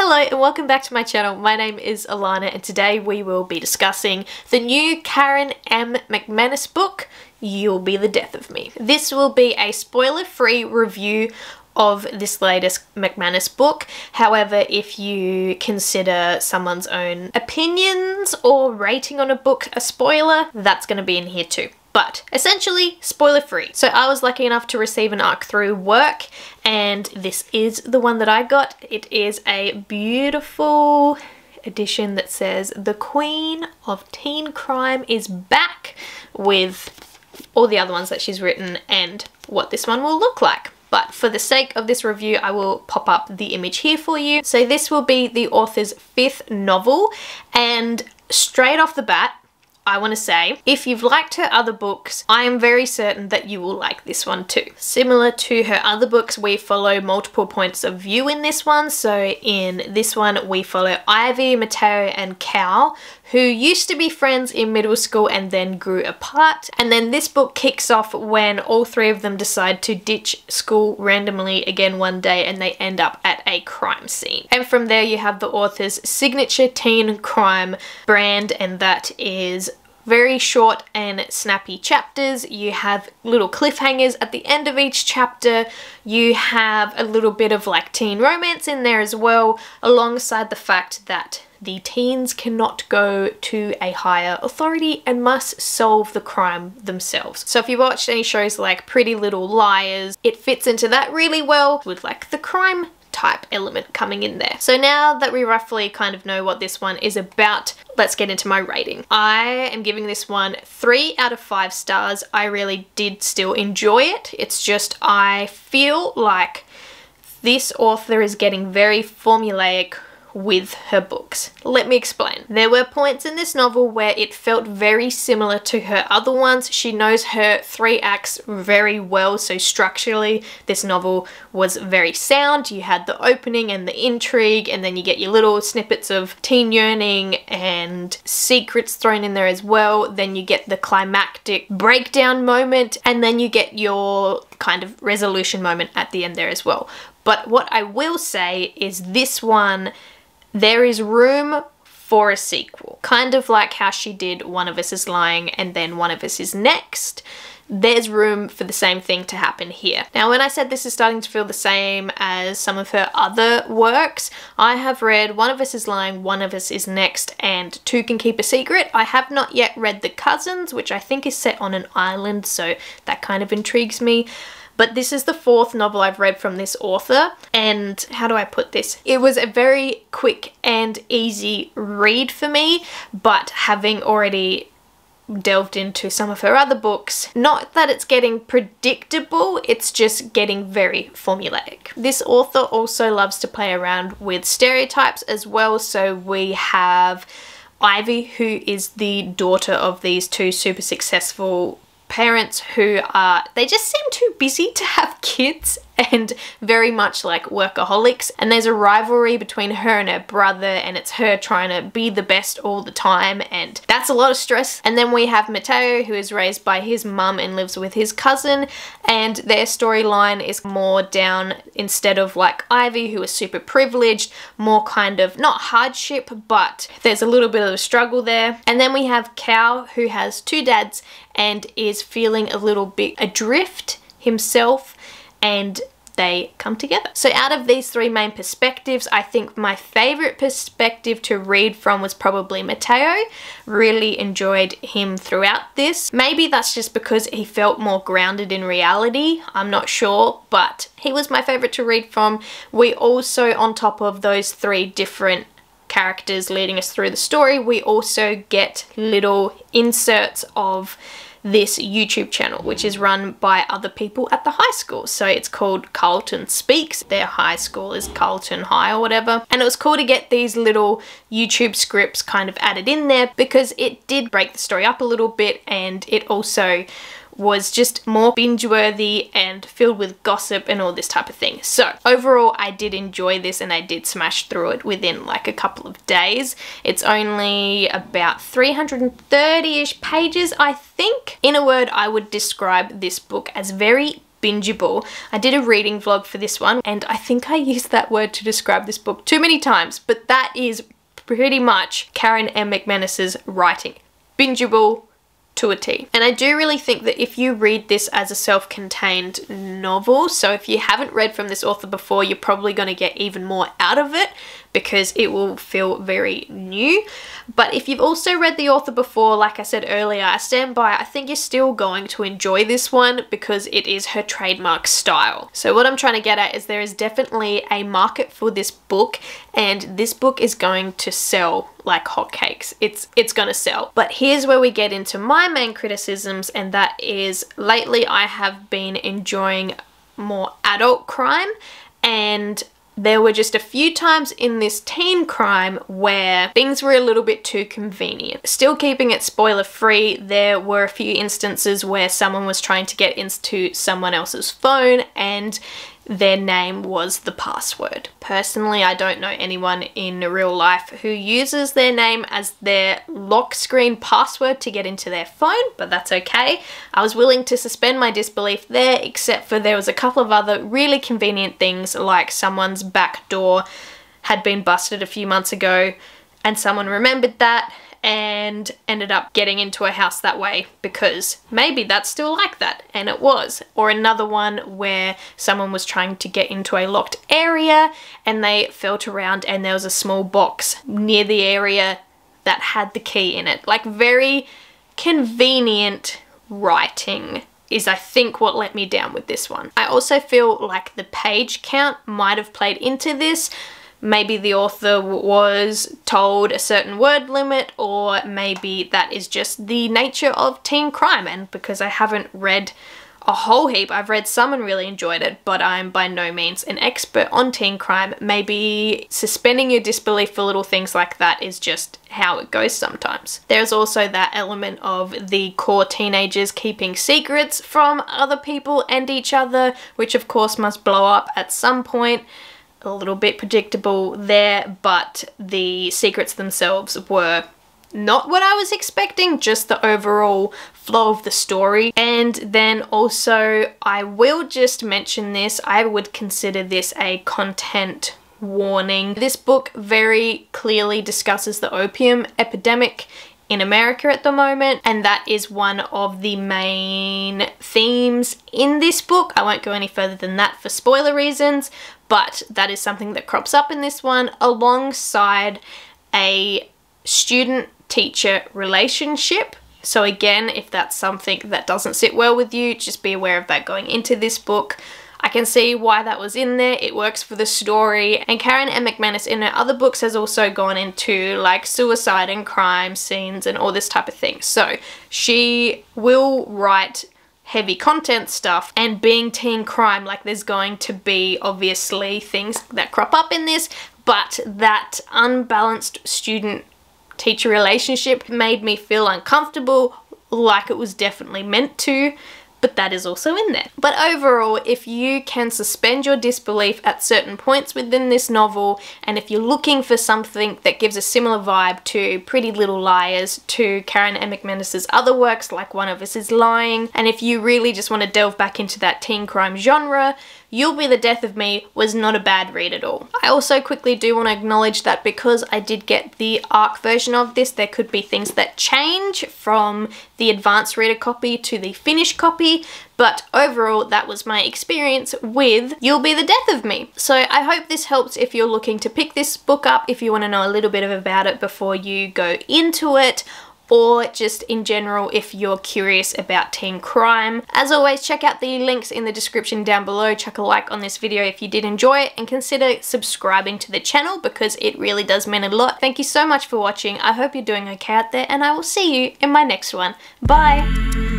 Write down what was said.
Hello and welcome back to my channel. My name is Alana and today we will be discussing the new Karen M. McManus book, You'll Be the Death of Me. This will be a spoiler-free review of this latest McManus book. However, if you consider someone's own opinions or rating on a book a spoiler, that's going to be in here too. But essentially spoiler free. So I was lucky enough to receive an ARC through work and this is the one that I got. It is a beautiful edition that says the Queen of Teen Crime is back, with all the other ones that she's written and what this one will look like. But for the sake of this review, I will pop up the image here for you. So this will be the author's 5th novel, and straight off the bat, I want to say, if you've liked her other books, I am very certain that you will like this one too. Similar to her other books, we follow multiple points of view in this one. So in this one, we follow Ivy, Mateo, and Cal, who used to be friends in middle school and then grew apart. And then this book kicks off when all three of them decide to ditch school randomly again one day and they end up at a crime scene. And from there you have the author's signature teen crime brand, and that is very short and snappy chapters. You have little cliffhangers at the end of each chapter. You have a little bit of like teen romance in there as well, alongside the fact that the teens cannot go to a higher authority and must solve the crime themselves. So if you watched any shows like Pretty Little Liars, it fits into that really well with like the crime type element coming in there. So now that we roughly kind of know what this one is about, let's get into my rating. I am giving this one 3 out of 5 stars. I really did still enjoy it. It's just I feel like this author is getting very formulaic with her books. Let me explain. There were points in this novel where it felt very similar to her other ones. She knows her 3 acts very well, so structurally this novel was very sound. You had the opening and the intrigue, and then you get your little snippets of teen yearning and secrets thrown in there as well. Then you get the climactic breakdown moment, and then you get your kind of resolution moment at the end there as well. But what I will say is this one, there is room for a sequel. Kind of like how she did One of Us is Lying and then One of Us is Next. There's room for the same thing to happen here. Now, when I said this is starting to feel the same as some of her other works, I have read One of Us is Lying, One of Us is Next, and Two Can Keep a Secret. I have not yet read The Cousins, which I think is set on an island, so that kind of intrigues me. But this is the 4th novel I've read from this author, and how do I put this? It was a very quick and easy read for me, but having already delved into some of her other books, not that it's getting predictable, it's just getting very formulaic. This author also loves to play around with stereotypes as well, so we have Ivy, who is the daughter of these 2 super successful parents who are, they just seem too busy to have kids and very much like workaholics, and there's a rivalry between her and her brother, and it's her trying to be the best all the time, and that's a lot of stress. And then we have Mateo, who is raised by his mum and lives with his cousin, and their storyline is more down, instead of like Ivy, who is super privileged, more kind of not hardship, but there's a little bit of a struggle there. And then we have Cal, who has 2 dads and is feeling a little bit adrift himself, and they come together. So out of these 3 main perspectives, I think my favorite perspective to read from was probably Mateo. Really enjoyed him throughout this. Maybe that's just because he felt more grounded in reality, I'm not sure, but he was my favorite to read from. We also, on top of those 3 different characters leading us through the story, we also get little inserts of this YouTube channel, which is run by other people at the high school. So it's called Carlton Speaks. Their high school is Carlton High or whatever. And it was cool to get these little YouTube scripts kind of added in there because it did break the story up a little bit, and it also was just more binge-worthy and filled with gossip and all this type of thing. So overall, I did enjoy this and I did smash through it within like a couple of days. It's only about 330-ish pages, I think. In a word, I would describe this book as very bingeable. I did a reading vlog for this one, and I think I used that word to describe this book too many times, but that is pretty much Karen M. McManus's writing. Bingeable to a T. And I do really think that if you read this as a self-contained novel, so if you haven't read from this author before, you're probably going to get even more out of it because it will feel very new. But if you've also read the author before, like I said earlier, I stand by, I think you're still going to enjoy this one because it is her trademark style. So what I'm trying to get at is there is definitely a market for this book, and this book is going to sell like hotcakes. It's gonna sell. But here's where we get into my main criticisms, and that is lately I have been enjoying more adult crime, and there were just a few times in this teen crime where things were a little bit too convenient. Still keeping it spoiler free, there were a few instances where someone was trying to get into someone else's phone and their name was the password. Personally, I don't know anyone in real life who uses their name as their lock screen password to get into their phone, but that's okay. I was willing to suspend my disbelief there, except for there was a couple of other really convenient things, like someone's back door had been busted a few months ago and someone remembered that and ended up getting into a house that way because maybe that's still like that, and it was. Or another one where someone was trying to get into a locked area and they felt around and there was a small box near the area that had the key in it. Like, very convenient writing is, I think, what let me down with this one. I also feel like the page count might have played into this. Maybe the author was told a certain word limit, or maybe that is just the nature of teen crime. And because I haven't read a whole heap, I've read some and really enjoyed it, but I'm by no means an expert on teen crime. Maybe suspending your disbelief for little things like that is just how it goes sometimes. There's also that element of the core teenagers keeping secrets from other people and each other, which of course must blow up at some point. A little bit predictable there, but the secrets themselves were not what I was expecting, just the overall flow of the story. And then also, I will just mention this, I would consider this a content warning. This book very clearly discusses the opium epidemic in America at the moment, and that is one of the main themes in this book. I won't go any further than that for spoiler reasons, but that is something that crops up in this one alongside a student-teacher relationship. So again, if that's something that doesn't sit well with you, just be aware of that going into this book. I can see why that was in there. It works for the story. And Karen M. McManus in her other books has also gone into like suicide and crime scenes and all this type of thing. So she will write heavy content stuff, and being teen crime, like, there's going to be obviously things that crop up in this, but that unbalanced student-teacher relationship made me feel uncomfortable, like it was definitely meant to. But that is also in there. But overall, if you can suspend your disbelief at certain points within this novel, and if you're looking for something that gives a similar vibe to Pretty Little Liars, to Karen M. McManus's other works like One of Us is Lying, and if you really just want to delve back into that teen crime genre, You'll Be the Death of Me was not a bad read at all. I also quickly do want to acknowledge that because I did get the ARC version of this, there could be things that change from the advanced reader copy to the finished copy, but overall that was my experience with You'll Be the Death of Me. So I hope this helps if you're looking to pick this book up, if you want to know a little bit about it before you go into it, or just in general if you're curious about teen crime. As always, check out the links in the description down below, chuck a like on this video if you did enjoy it, and consider subscribing to the channel because it really does mean a lot. Thank you so much for watching. I hope you're doing okay out there, and I will see you in my next one. Bye!